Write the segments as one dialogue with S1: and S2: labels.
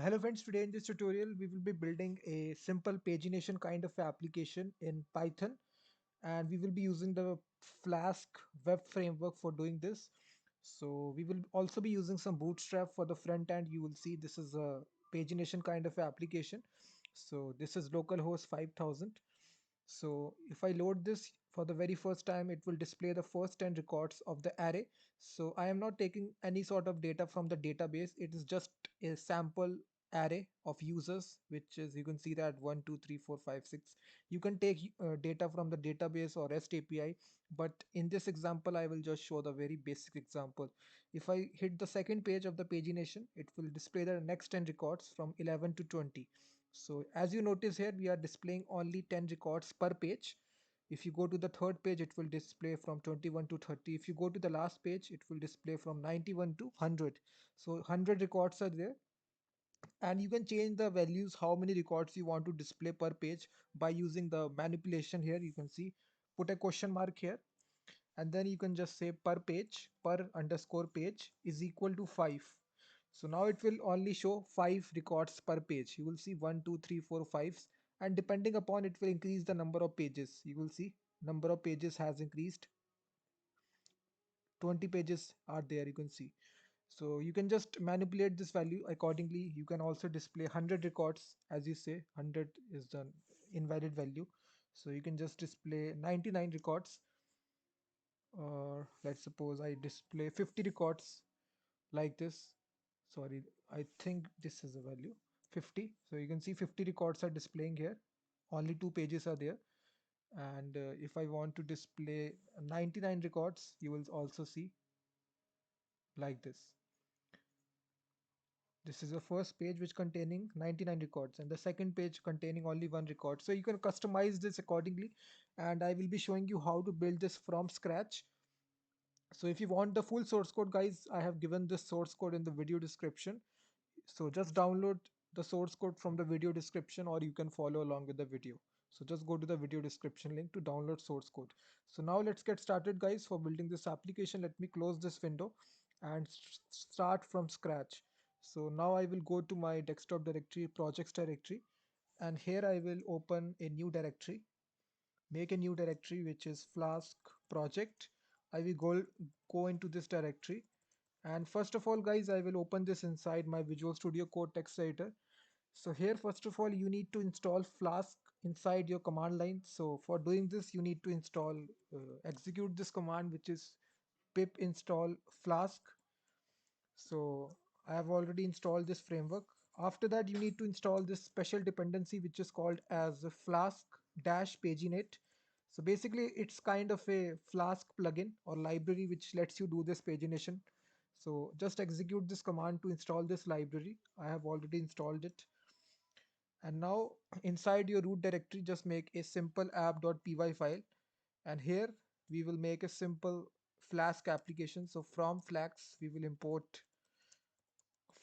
S1: Hello friends, today in this tutorial we will be building a simple pagination kind of application in Python, and we will be using the Flask web framework for doing this. So we will also be using some Bootstrap for the front end. You will see this is a pagination kind of application. So this is localhost 5000. So if I load this for the very first time, it will display the first 10 records of the array. So I am not taking any sort of data from the database. It is just a sample array of users, which is, you can see that 1, 2, 3, 4, 5, 6. You can take data from the database or REST API, but in this example, I will just show the very basic example. If I hit the second page of the pagination, it will display the next 10 records from 11 to 20. So as you notice here, we are displaying only 10 records per page. If you go to the third page, it will display from 21 to 30. If you go to the last page, it will display from 91 to 100. So 100 records are there, and you can change the values how many records you want to display per page by using the manipulation here. You can see, put a question mark here, and then you can just say per page, per underscore page is equal to 5. So now it will only show 5 records per page. You will see 1, 2, 3, 4, 5, and depending upon it will increase the number of pages. You will see number of pages has increased. 20 pages are there, you can see. So you can just manipulate this value accordingly. You can also display 100 records. As you say, 100 is the invalid value, so you can just display 99 records, or let's suppose I display 50 records like this. Sorry, I think this is a value 50. So you can see 50 records are displaying here. Only 2 pages are there. And if I want to display 99 records, you will also see like this. This is the first page which containing 99 records, and the second page containing only one record. So you can customize this accordingly, and I will be showing you how to build this from scratch. So if you want the full source code, guys, I have given this source code in the video description. So just download the source code from the video description, or you can follow along with the video. So just go to the video description link to download source code. So now let's get started, guys, for building this application. Let me close this window and start from scratch. So now I will go to my desktop directory, projects directory, and here I will open a new directory, make a new directory which is Flask project. I will go into this directory, and first of all, guys, I will open this inside my Visual Studio Code text editor. So here, first of all, you need to install Flask inside your command line. So for doing this, you need to execute this command, which is pip install Flask. So I have already installed this framework. After that, you need to install this special dependency, which is called as a flask-paginate. So basically, it's kind of a Flask plugin or library which lets you do this pagination. So just execute this command to install this library. I have already installed it. And now inside your root directory, just make a simple app.py file. And here we will make a simple Flask application. So from Flask, we will import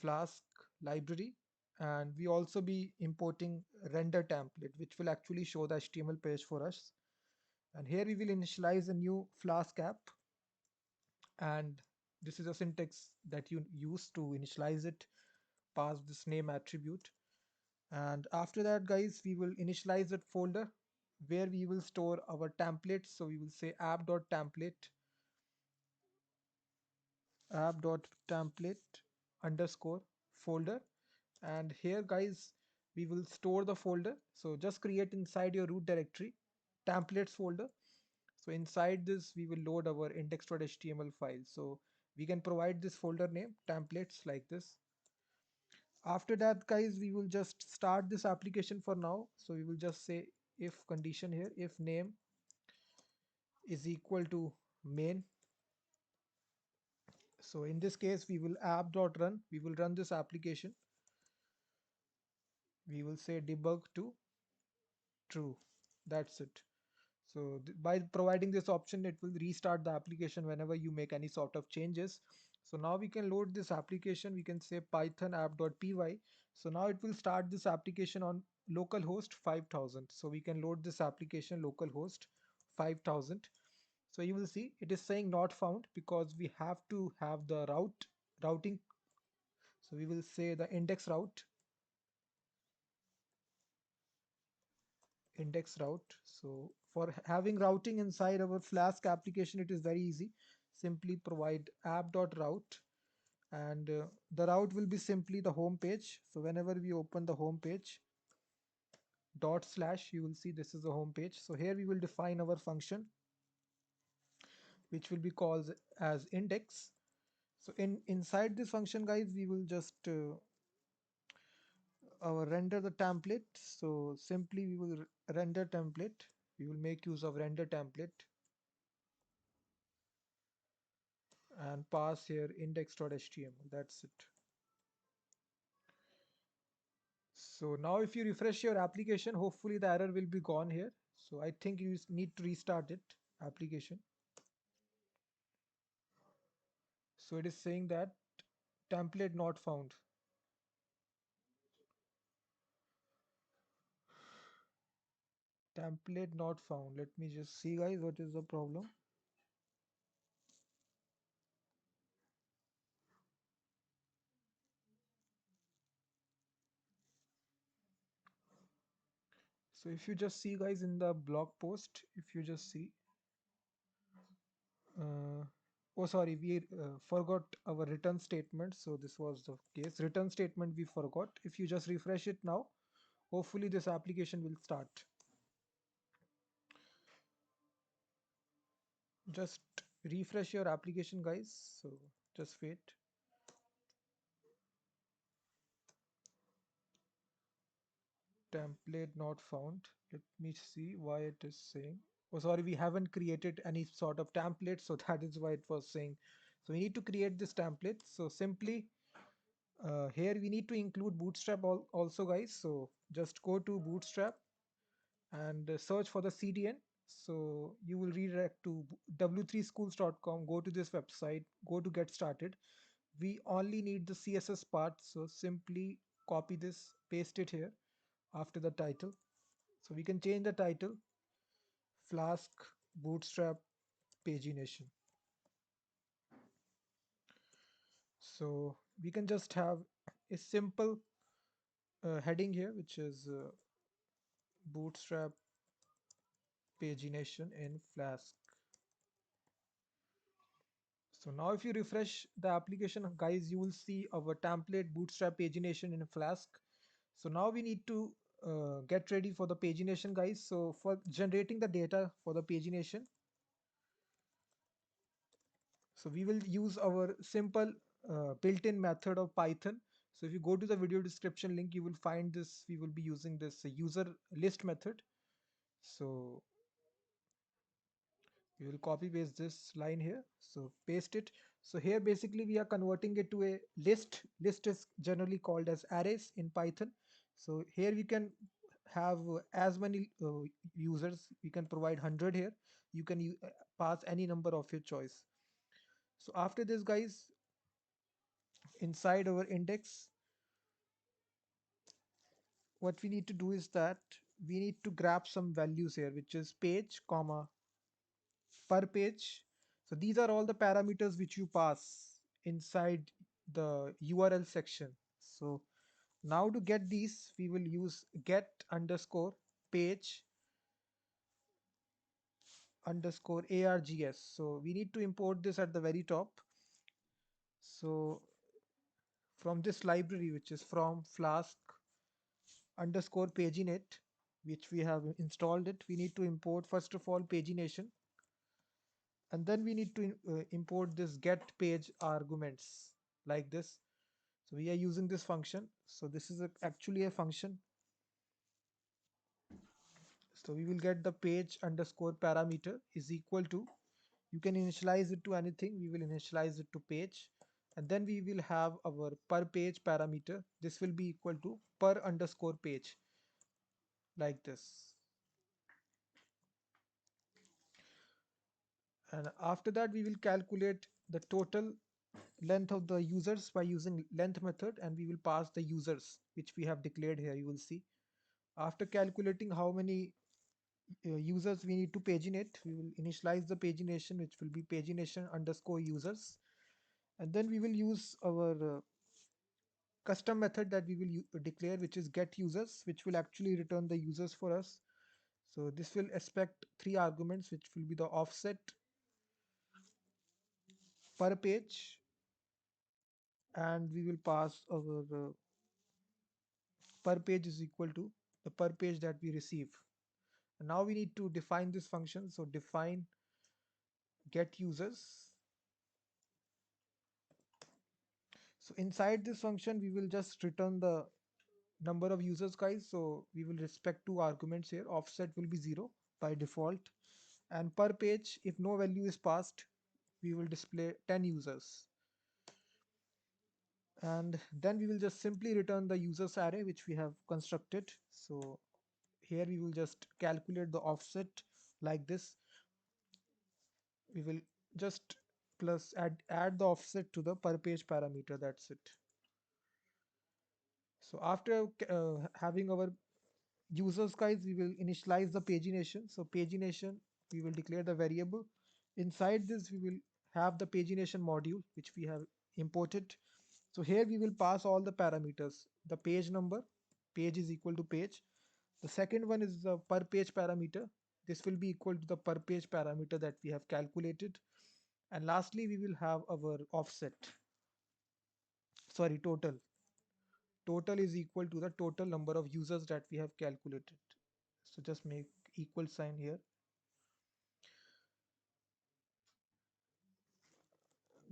S1: Flask library, and we also be importing render template, which will actually show the HTML page for us. And here we will initialize a new Flask app, and this is a syntax that you use to initialize it. Pass this name attribute, and after that, guys, we will initialize that folder where we will store our templates. So we will say app.template underscore folder, and here, guys, we will store the folder. So just create inside your root directory templates folder. So inside this we will load our index.html file. So we can provide this folder name templates like this. After that, guys, we will just start this application for now. So we will just say if condition here, if name is equal to main. So in this case, we will app.run, we will run this application. We will say debug to true. That's it. So by providing this option, it will restart the application whenever you make any sort of changes. So now we can load this application. We can say python app.py. So now it will start this application on localhost 5000. So we can load this application localhost 5000. So you will see it is saying not found because we have to have the routing. So we will say the index route. index route. So for having routing inside our Flask application, it is very easy. Simply provide app.route, and the route will be simply the home page. So whenever we open the home page, dot slash, you will see this is the home page. So here we will define our function, which will be called as index. So inside this function, guys, we will just render the template. So simply we will render template. We will make use of render template and pass here index.html. That's it. So now if you refresh your application, hopefully the error will be gone here. So I think you need to restart it, application. So it is saying that template not found. Template not found. Let me just see, guys, what is the problem. So if you just see, guys, in the blog post, if you just see, uh, oh sorry, we forgot our return statement. So this was the case. Return statement we forgot. If you just refresh it now, hopefully this application will start. Just refresh your application, guys. So just wait. Template not found. Let me see why it is saying. Oh, sorry, we haven't created any sort of template, so that is why it was saying. So we need to create this template. So simply here we need to include Bootstrap also, guys. So just go to Bootstrap and search for the CDN. So you will redirect to w3schools.com. Go to this website. Go to get started. We only need the CSS part. So simply copy this, paste it here after the title. So we can change the title Flask Bootstrap Pagination. So we can just have a simple heading here, which is Bootstrap Pagination in Flask. So now if you refresh the application, guys, you will see our template Bootstrap Pagination in Flask. So now we need to get ready for the pagination, guys. So for generating the data for the pagination, so we will use our simple built-in method of Python. So if you go to the video description link, you will find this. We will be using this user list method. So we will copy paste this line here. So paste it. So here basically we are converting it to a list. List is generally called as arrays in Python. So here we can have as many users. We can provide 100 here. You can pass any number of your choice. So after this, guys, inside our index, what we need to do is that we need to grab some values here, which is page, comma, per page. So these are all the parameters which you pass inside the URL section. So now to get these, we will use get underscore page underscore args. So we need to import this at the very top. So from this library, which is from flask underscore paginate, which we have installed it, we need to import first of all pagination, and then we need to import this get page arguments like this. So we are using this function. So this is actually a function. So we will get the page underscore parameter is equal to, you can initialize it to anything. We will initialize it to page, and then we will have our per page parameter. This will be equal to per underscore page like this. And after that, we will calculate the total length of the users by using length method, and we will pass the users which we have declared here. You will see after calculating how many users we need to paginate, we will initialize the pagination, which will be pagination underscore users, and then we will use our custom method that we will declare, which is get users, which will actually return the users for us. So this will expect three arguments, which will be the offset, per page, and we will pass our per page is equal to the per page that we receive. And now we need to define this function. So define get users. So inside this function, we will just return the number of users, guys. So we will respect two arguments here. Offset will be 0 by default, and per page, if no value is passed, we will display 10 users. And then we will just simply return the users array which we have constructed. So here we will just calculate the offset like this. We will just plus add the offset to the per page parameter. That's it. So after having our users, guys, we will initialize the pagination. So pagination, we will declare the variable. Inside this, we will have the pagination module which we have imported. So here we will pass all the parameters. The page number, page is equal to page. The second one is the per page parameter. This will be equal to the per page parameter that we have calculated. And lastly, we will have our offset. Sorry, total. Total is equal to the total number of users that we have calculated. So just make equal sign here.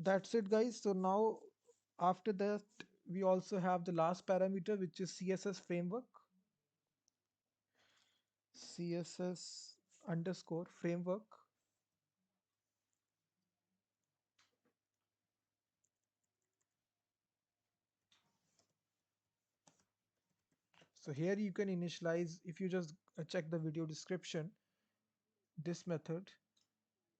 S1: That's it, guys. So now after that, we also have the last parameter, which is CSS framework. CSS underscore framework. So here you can initialize, if you just check the video description, this method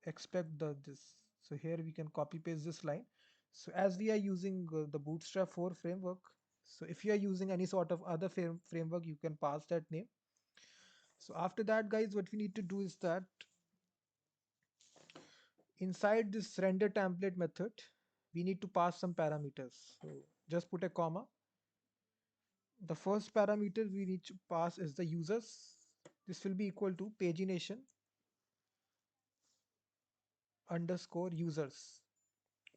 S1: expect this. So here we can copy paste this line. So as we are using the Bootstrap 4 framework, so if you are using any sort of other framework, you can pass that name. So after that, guys, what we need to do is that inside this render template method, we need to pass some parameters. So just put a comma. The first parameter we need to pass is the users. This will be equal to pagination underscore users.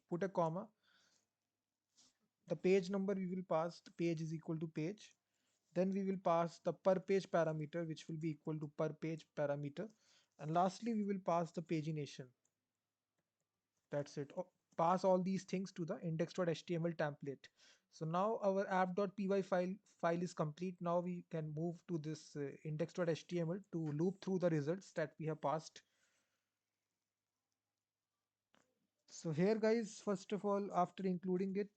S1: Put a comma. The page number we will pass, the page is equal to page. Then we will pass the per page parameter, which will be equal to per page parameter. And lastly, we will pass the pagination. That's it. Pass all these things to the index.html template. So now our app.py file is complete. Now we can move to this index.html to loop through the results that we have passed. So here, guys, first of all, after including it,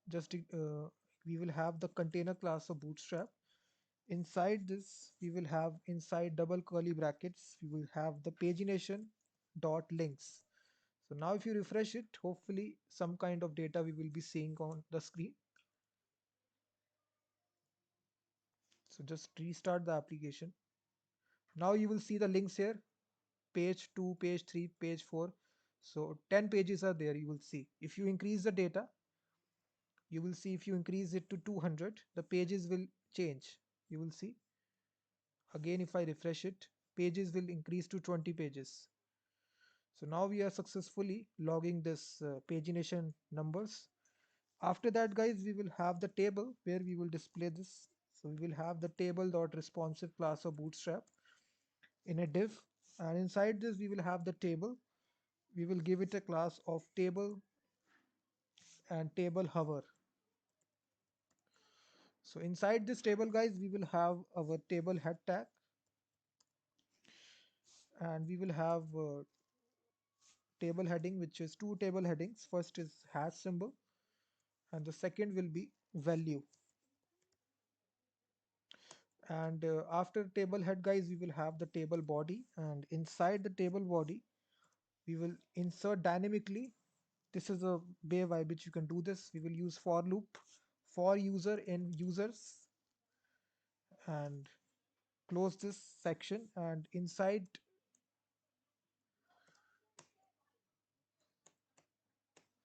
S1: just we will have the container class of Bootstrap. Inside this, we will have inside double curly brackets, we will have the pagination dot links. So now if you refresh it, hopefully some kind of data we will be seeing on the screen. So just restart the application. Now you will see the links here, page 2, page 3, page 4. So 10 pages are there, you will see. If you increase the data, you will see if you increase it to 200, the pages will change. You will see. Again, if I refresh it, pages will increase to 20 pages. So now we are successfully logging this pagination numbers. After that, guys, we will have the table where we will display this. So we will have the table.responsive class of Bootstrap in a div. And inside this, we will have the table. We will give it a class of table and table hover. So inside this table, guys, we will have our table head tag. And we will have table heading, which is two table headings. First is hash symbol, and the second will be value. And after table head, guys, we will have the table body, and inside the table body we will insert dynamically. This is a way by which you can do this. We will use for loop for user in users and close this section. And inside,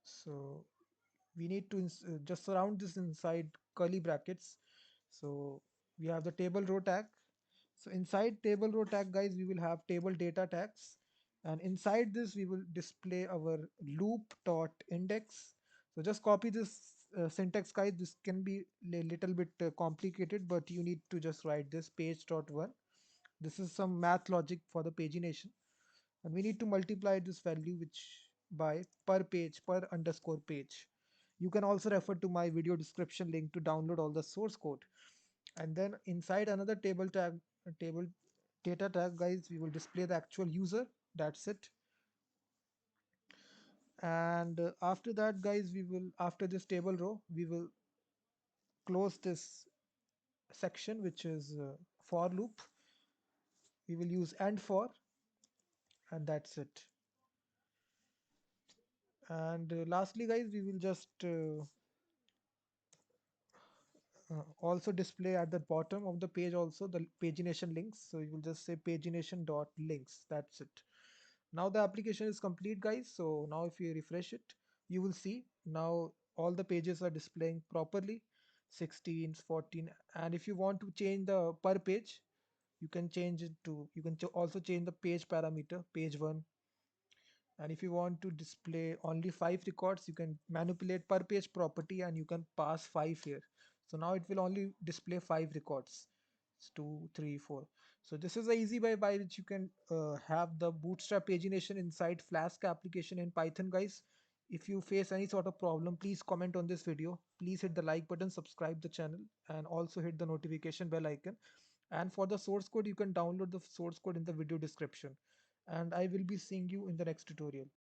S1: so we need to just surround this inside curly brackets. So we have the table row tag. So inside table row tag, guys, we will have table data tags. And inside this, we will display our loop dot index. So just copy this syntax, guys. This can be a little bit complicated, but you need to just write this page dot one. This is some math logic for the pagination. And we need to multiply this value which by per page per underscore page. You can also refer to my video description link to download all the source code. And then inside another table tag, table data tag, guys, we will display the actual user. That's it. And after that, guys, we will, after this table row, we will close this section, which is for loop. We will use and for, and that's it. And lastly, guys, we will just also display at the bottom of the page also the pagination links. So you will just say pagination dot links. That's it. Now the application is complete, guys. So now if you refresh it, you will see now all the pages are displaying properly, 16, 14. And if you want to change the per page, you can change it to, you can also change the page parameter, page one. And if you want to display only 5 records, you can manipulate per page property and you can pass 5 here. So now it will only display 5 records. It's 2, 3, 4. So this is the easy way by which you can have the Bootstrap pagination inside Flask application in Python, guys. If you face any sort of problem, please comment on this video. Please hit the like button, subscribe the channel, and also hit the notification bell icon. And for the source code, you can download the source code in the video description. And I will be seeing you in the next tutorial.